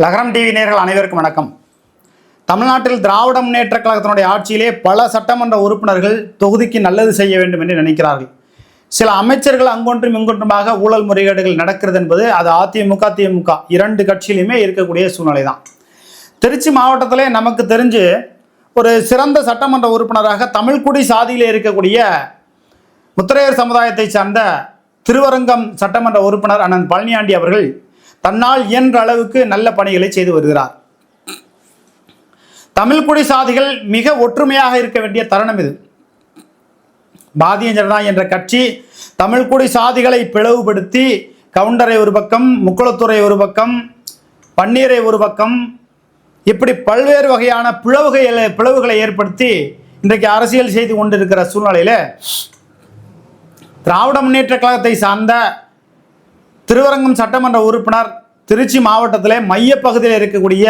லகரம் டிவி நேயர்கள் அனைவருக்கும் வணக்கம். தமிழ்நாட்டில் திராவிட முன்னேற்றக் கழகத்தினுடைய ஆட்சியிலே பல சட்டமன்ற உறுப்பினர்கள் தொகுதிக்கு நல்லது செய்ய வேண்டும் என்று நினைக்கிறார்கள். சில அமைச்சர்கள் அங்கொன்றும் இங்கொன்றுமாக ஊழல் முறைகேடுகள் நடக்கிறது என்பது அது அதிமுக திமுக இரண்டு கட்சியிலுமே இருக்கக்கூடிய சூழ்நிலை தான். திருச்சி மாவட்டத்திலே நமக்கு தெரிஞ்சு ஒரு சிறந்த சட்டமன்ற உறுப்பினராக தமிழ்குடி சாதியிலே இருக்கக்கூடிய முத்திரையர் சமுதாயத்தை சார்ந்த திருவரங்கம் சட்டமன்ற உறுப்பினர் அண்ணன் பழனியாண்டி அவர்கள் தன்னால் இயன்ற அளவுக்கு நல்ல பணிகளை செய்து வருகிறார். தமிழ்குடி சாதிகள் மிக ஒற்றுமையாக இருக்க வேண்டிய தருணம் இது. பாரதிய ஜனதா என்ற கட்சி தமிழ்குடி சாதிகளை பிளவுபடுத்தி கவுண்டரை ஒரு பக்கம், முக்குளத்துறை ஒரு பக்கம், பன்னீரை ஒரு பக்கம், இப்படி பல்வேறு வகையான பிளவுகளை ஏற்படுத்தி இன்றைக்கு அரசியல் செய்து கொண்டிருக்கிற சூழ்நிலையில் திராவிட முன்னேற்ற கழகத்தை சார்ந்த திருவரங்கம் சட்டமன்ற உறுப்பினர் திருச்சி மாவட்டத்திலே மையப்பகுதியில் இருக்கக்கூடிய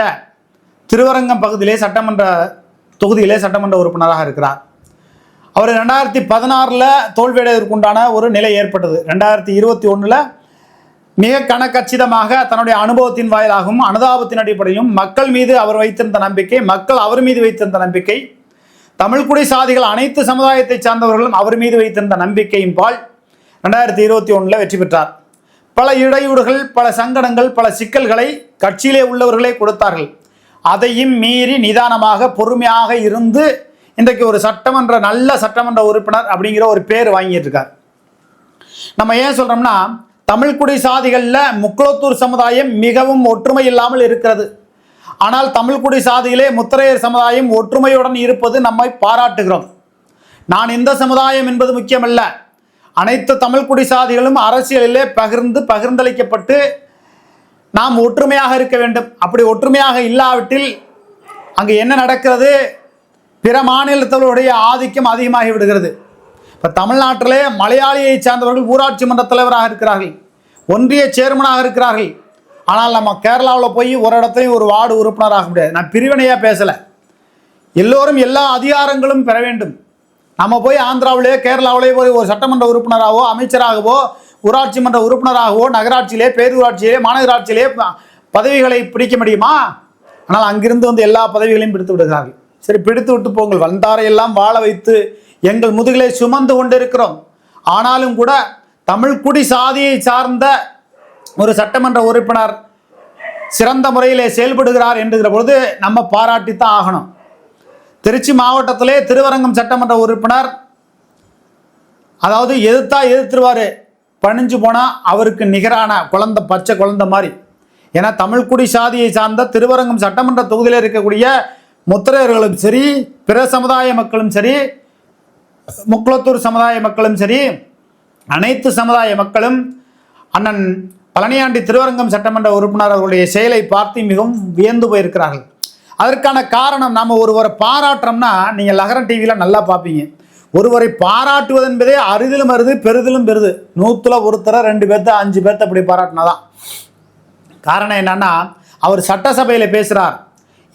திருவரங்கம் பகுதியிலே சட்டமன்ற தொகுதியிலே சட்டமன்ற உறுப்பினராக இருக்கிறார். அவர் 2016 தோல்வியடைவதற்குண்டான ஒரு நிலை ஏற்பட்டது. 2021 மிக கனக்கச்சிதமாக தன்னுடைய அனுபவத்தின் வாயிலாகவும் அனுதாபத்தின் அடிப்படையும் மக்கள் மீது அவர் வைத்திருந்த நம்பிக்கை, மக்கள் அவர் மீது வைத்திருந்த நம்பிக்கை, தமிழ்குடி சாதிகள் அனைத்து சமுதாயத்தை சார்ந்தவர்களும் அவர் மீது வைத்திருந்த நம்பிக்கையின் பால் 2021 வெற்றி பெற்றார். பல இடையூறுகள், பல சங்கடங்கள், பல சிக்கல்களை கட்சியிலே உள்ளவர்களே கொடுத்தார்கள். அதையும் மீறி நிதானமாக பொறுமையாக இருந்து இன்றைக்கு ஒரு நல்ல சட்டமன்ற உறுப்பினர் அப்படிங்கிற ஒரு பேர் வாங்கிட்டு இருக்கார். நம்ம ஏன் சொல்றோம்னா, தமிழ்குடி சாதிகளில் முக்குளத்தூர் சமுதாயம் மிகவும் ஒற்றுமை இல்லாமல் இருக்கிறது. ஆனால் தமிழ்குடி சாதியிலே முத்திரையர் சமுதாயம் ஒற்றுமையுடன் இருப்பது நம்மை பாராட்டுகிறோம். நான் இந்த சமுதாயம் என்பது முக்கியமல்ல, அனைத்து தமிழ்குடி சாதிகளும் அரசியலிலே பகிர்ந்தளிக்கப்பட்டு நாம் ஒற்றுமையாக இருக்க வேண்டும். அப்படி ஒற்றுமையாக இல்லாவிட்டில் அங்கு என்ன நடக்கிறது? பிற மாநிலத்தவர்களுடைய ஆதிக்கம் அதிகமாகி விடுகிறது. இப்போ தமிழ்நாட்டிலே மலையாளியை சார்ந்தவர்கள் ஊராட்சி மன்ற தலைவராக இருக்கிறார்கள், ஒன்றிய சேர்மனாக இருக்கிறார்கள். ஆனால் நம்ம கேரளாவில் போய் ஒரு இடத்தையும் ஒரு வார்டு உறுப்பினராக முடியாது. நான் பிரிவினையாக பேசலை, எல்லோரும் எல்லா அதிகாரங்களும் பெற வேண்டும். நம்ம போய் ஆந்திராவிலே கேரளாவிலே போய் ஒரு சட்டமன்ற உறுப்பினராகவோ, அமைச்சராகவோ, ஊராட்சி மன்ற உறுப்பினராகவோ, நகராட்சியிலே, பேரூராட்சியிலே, மாநகராட்சியிலே பதவிகளை பிடிக்க முடியுமா? ஆனால் அங்கிருந்து எல்லா பதவிகளையும் பிடித்து விடுகிறார்கள். சரி, பிடித்து விட்டு போங்கள், வந்தாரையெல்லாம் வாழ வைத்து எங்கள் முதுகிலே சுமந்து கொண்டிருக்கிறோம். ஆனாலும் கூட தமிழ்குடி சாதியை சார்ந்த ஒரு சட்டமன்ற உறுப்பினர் சிறந்த முறையிலே செயல்படுகிறார் என்கிற பொழுது நம்ம பாராட்டித்தான் ஆகணும். திருச்சி மாவட்டத்திலே திருவரங்கம் சட்டமன்ற உறுப்பினர் அதாவது எதிர்த்துருவார், பணிஞ்சு போனால் அவருக்கு நிகரான குழந்தை, பச்சை குழந்தை மாதிரி. ஏன்னா தமிழ்குடி சாதியை சார்ந்த திருவரங்கம் சட்டமன்ற தொகுதியில் இருக்கக்கூடிய முத்திரையர்களும் சரி, பிற சமுதாய மக்களும் சரி, முக்குளத்தூர் சமுதாய மக்களும் சரி, அனைத்து சமுதாய மக்களும் அண்ணன் பழனியாண்டி திருவரங்கம் சட்டமன்ற உறுப்பினர் அவர்களுடைய செயலை பார்த்து மிகவும் வியந்து போயிருக்கிறார்கள். அதற்கான காரணம், நம்ம ஒருவரை பாராட்டுறோம்னா, நீங்கள் லகரம் டிவியில் நல்லா பார்ப்பீங்க, ஒருவரை பாராட்டுவது என்பதே அரிதிலும் அரிது, பெரிதிலும் பெரிது. 100ல் ஒருத்தரை 2 பேர்த்த 5 பேர்த்த அப்படி பாராட்டினாதான். காரணம் என்னன்னா, அவர் சட்டசபையில் பேசுகிறார்.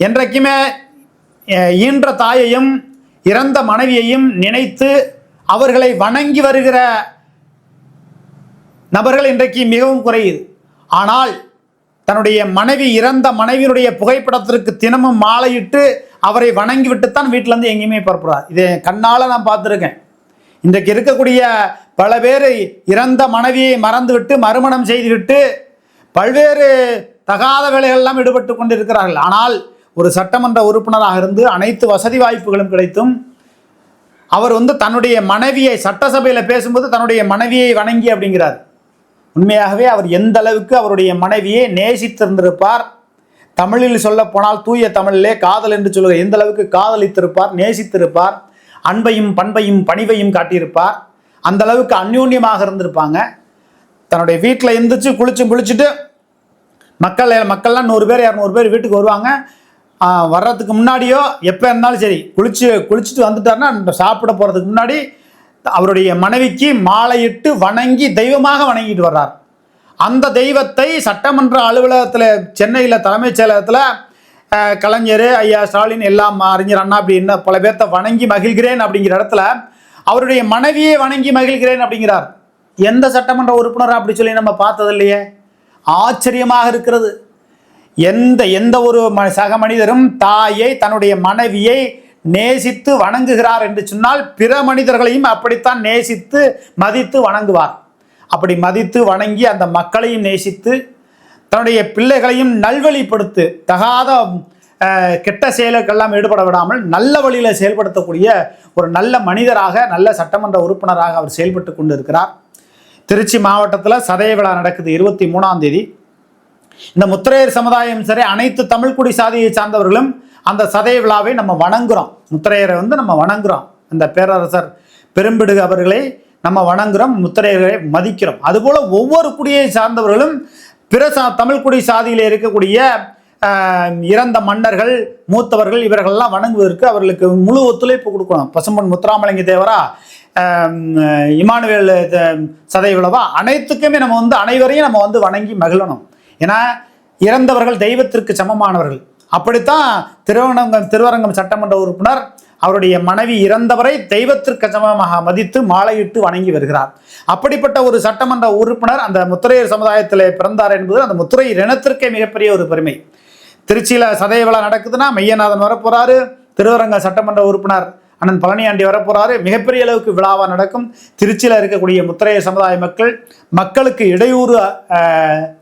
என்றைக்குமே ஈன்ற தாயையும் இறந்த மனைவியையும் நினைத்து அவர்களை வணங்கி வருகிற நபர்கள் இன்றைக்கு மிகவும் குறையுது. ஆனால் தன்னுடைய இறந்த மனைவியினுடைய புகைப்படத்திற்கு தினமும் மாலையிட்டு அவரை வணங்கி விட்டுத்தான் வீட்டிலேருந்து எங்கேயுமே புறப்படுறார். இதை கண்ணால் நான் பார்த்துருக்கேன். இன்றைக்கு இருக்கக்கூடிய பல பேர் இறந்த மனைவியை மறந்துவிட்டு மறுமணம் செய்துவிட்டு பல்வேறு தகாத வேலைகளெல்லாம் ஈடுபட்டு கொண்டிருக்கிறார்கள். ஆனால் ஒரு சட்டமன்ற உறுப்பினராக இருந்து அனைத்து வசதி வாய்ப்புகளும் கிடைத்தும் அவர் தன்னுடைய மனைவியை சட்டசபையில் பேசும்போது தன்னுடைய மனைவியை வணங்கி அப்படிங்கிறார். உண்மையாகவே அவர் எந்த அளவுக்கு அவருடைய மனைவியை நேசித்திருந்திருப்பார். தமிழில் சொல்ல போனால் தூய தமிழிலே காதல் என்று சொல்லுகிற எந்த அளவுக்கு காதலித்திருப்பார், நேசித்திருப்பார், அன்பையும் பண்பையும் பணிவையும் காட்டியிருப்பார். அந்த அளவுக்கு அந்யோன்யமாக இருந்திருப்பாங்க. தன்னுடைய வீட்டில் எழுந்திரிச்சு குளிச்சுட்டு மக்கள்லாம் 100 பேர் 200 பேர் வீட்டுக்கு வருவாங்க. வர்றதுக்கு முன்னாடியோ எப்போ இருந்தாலும் சரி குளிச்சுட்டு வந்துட்டாருன்னா சாப்பிட போகிறதுக்கு முன்னாடி அவருடைய மனைவிக்கு மாலையிட்டு வணங்கி தெய்வமாக வணங்கிட்டு வர்றார். அந்த தெய்வத்தை சட்டமன்ற அலுவலகத்தில் சென்னையில் தலைமைச் செயலகத்தில் கலைஞர், ஐயா ஸ்டாலின், எல்லாம் அறிஞர் அண்ணா அப்படின்னு பல பேர்த்த வணங்கி மகிழ்கிறேன் அப்படிங்கிற இடத்துல அவருடைய மனைவியை வணங்கி மகிழ்கிறேன் அப்படிங்கிறார். எந்த சட்டமன்ற உறுப்பினர் அப்படி சொல்லி நம்ம பார்த்தது இல்லையே. ஆச்சரியமாக இருக்கிறது. எந்த ஒரு சக மனிதரும் தாயை, தன்னுடைய மனைவியை நேசித்து வணங்குகிறார் என்று சொன்னால் பிற மனிதர்களையும் அப்படித்தான் நேசித்து மதித்து வணங்குவார். அப்படி மதித்து வணங்கி அந்த மக்களையும் நேசித்து தன்னுடைய பிள்ளைகளையும் நல்வழிப்படுத்து, தகாத கெட்ட செயலுக்கெல்லாம் ஈடுபட விடாமல் நல்ல வழியில் செயல்படுத்தக்கூடிய ஒரு நல்ல மனிதராக, நல்ல சட்டமன்ற உறுப்பினராக அவர் செயல்பட்டு கொண்டு இருக்கிறார். திருச்சி மாவட்டத்தில் சதய விழா நடக்குது 23ஆம் தேதி. இந்த முத்திரையர் சமுதாயம் சரி, அனைத்து தமிழ்குடி சாதியை சார்ந்தவர்களும் அந்த சதய விழாவை நம்ம வணங்குறோம். முத்திரையரை நம்ம வணங்குறோம். இந்த பேரரசர் பெரும்பிடுகு அவர்களை நம்ம வணங்குறோம், முத்திரையரை மதிக்கிறோம். அதுபோல ஒவ்வொரு குடியை சார்ந்தவர்களும் பிற தமிழ்குடி சாதியில் இருக்கக்கூடிய இறந்த மன்னர்கள், மூத்தவர்கள், இவர்கள்லாம் வணங்குவதற்கு அவர்களுக்கு முழு ஒத்துழைப்பு கொடுக்கணும். பசும்பொன் முத்துராமலிங்க தேவரா, இமானுவேல் சதய விழாவா, அனைத்துக்குமே நம்ம அனைவரையும் நம்ம வணங்கி மகிழணும். ஏன்னா இறந்தவர்கள் தெய்வத்திற்கு சமமானவர்கள். அப்படித்தான் திருவரங்கம் சட்டமன்ற உறுப்பினர் அவருடைய மனைவி இறந்தவரை தெய்வத்திற்கு சமமாக மதித்து மாலையிட்டு வணங்கி வருகிறார். அப்படிப்பட்ட ஒரு சட்டமன்ற உறுப்பினர் அந்த முத்திரையர் சமுதாயத்தில் பிறந்தார் என்பது அந்த முத்திரையர் இனத்திற்கே மிகப்பெரிய ஒரு பெருமை. திருச்சியில் சதய விழா நடக்குதுன்னா மெய்யநாதன் வரப்போறாரு, திருவரங்க சட்டமன்ற உறுப்பினர் அண்ணன் பழனியாண்டி வரப்போறாரு. மிகப்பெரிய அளவுக்கு விழாவாக நடக்கும். திருச்சியில் இருக்கக்கூடிய முத்திரையர் சமுதாய மக்களுக்கு இடையூறு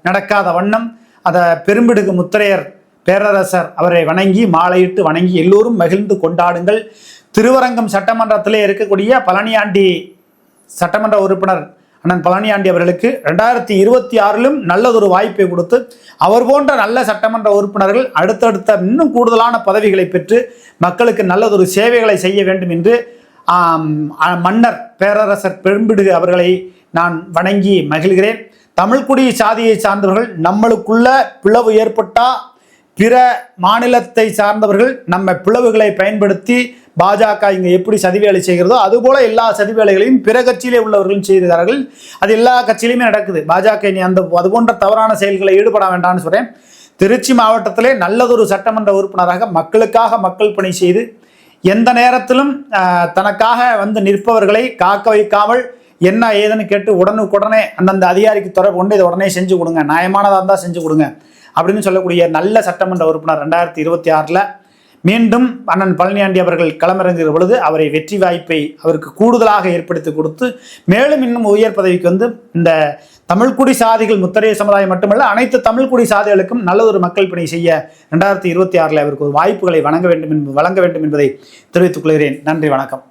நடக்காத வண்ணம் அதை பெரும்பிடுகு முத்திரையர் பேரரசர் அவரை வணங்கி மாலையிட்டு வணங்கி எல்லோரும் மகிழ்ந்து கொண்டாடுங்கள். திருவரங்கம் சட்டமன்றத்திலே இருக்கக்கூடிய பழனியாண்டி சட்டமன்ற உறுப்பினர் அண்ணன் பழனியாண்டி அவர்களுக்கு 2026 நல்லதொரு வாய்ப்பை கொடுத்து அவர் போன்ற நல்ல சட்டமன்ற உறுப்பினர்கள் அடுத்தடுத்த இன்னும் கூடுதலான பதவிகளை பெற்று மக்களுக்கு நல்லதொரு சேவைகளை செய்ய வேண்டும் என்று மன்னர் பேரரசர் பெரும்பிடுகு அவர்களை நான் வணங்கி மகிழ்கிறேன். தமிழ்குடி சாதியை சார்ந்தவர்கள் நம்மளுக்குள்ள பிளவு ஏற்பட்டால் பிற மாநிலத்தை சார்ந்தவர்கள் நம்ம பிளவுகளை பயன்படுத்தி பாஜக இங்கே எப்படி சதிவேலை செய்கிறதோ அதுபோல எல்லா சதிவேலைகளையும் பிற கட்சியிலே உள்ளவர்களும் செய்கிறார்கள். அது எல்லா கட்சியிலுமே நடக்குது. பாஜக நீ அது போன்ற தவறான செயல்களை ஈடுபட வேண்டாம்னு சொல்கிறேன். திருச்சி மாவட்டத்திலே நல்லதொரு சட்டமன்ற உறுப்பினராக மக்களுக்காக மக்கள் பணி செய்து எந்த நேரத்திலும் தனக்காக நிற்பவர்களை காக்க வைக்காமல் என்ன ஏதுன்னு கேட்டு உடனுக்குடனே அந்தந்த அதிகாரிக்கு தொடர்பு கொண்டு இதை உடனே செஞ்சு கொடுங்க, நியாயமானதாக இருந்தால் செஞ்சு கொடுங்க அப்படின்னு சொல்லக்கூடிய நல்ல சட்டமன்ற உறுப்பினர் 2026 மீண்டும் அண்ணன் பழனியாண்டி அவர்கள் களமிறங்குகிற பொழுது அவரை வெற்றி வாய்ப்பை அவருக்கு கூடுதலாக ஏற்படுத்தி கொடுத்து மேலும் இன்னும் உயர் பதவிக்கு இந்த தமிழ்குடி சாதிகள் முத்திரையர் சமுதாயம் மட்டுமல்ல அனைத்து தமிழ்குடி சாதிகளுக்கும் நல்லதொரு மக்கள் பணி செய்ய 2026 அவருக்கு ஒரு வாய்ப்புகளை வழங்க வேண்டும் என்பதை தெரிவித்துக் கொள்கிறேன். நன்றி, வணக்கம்.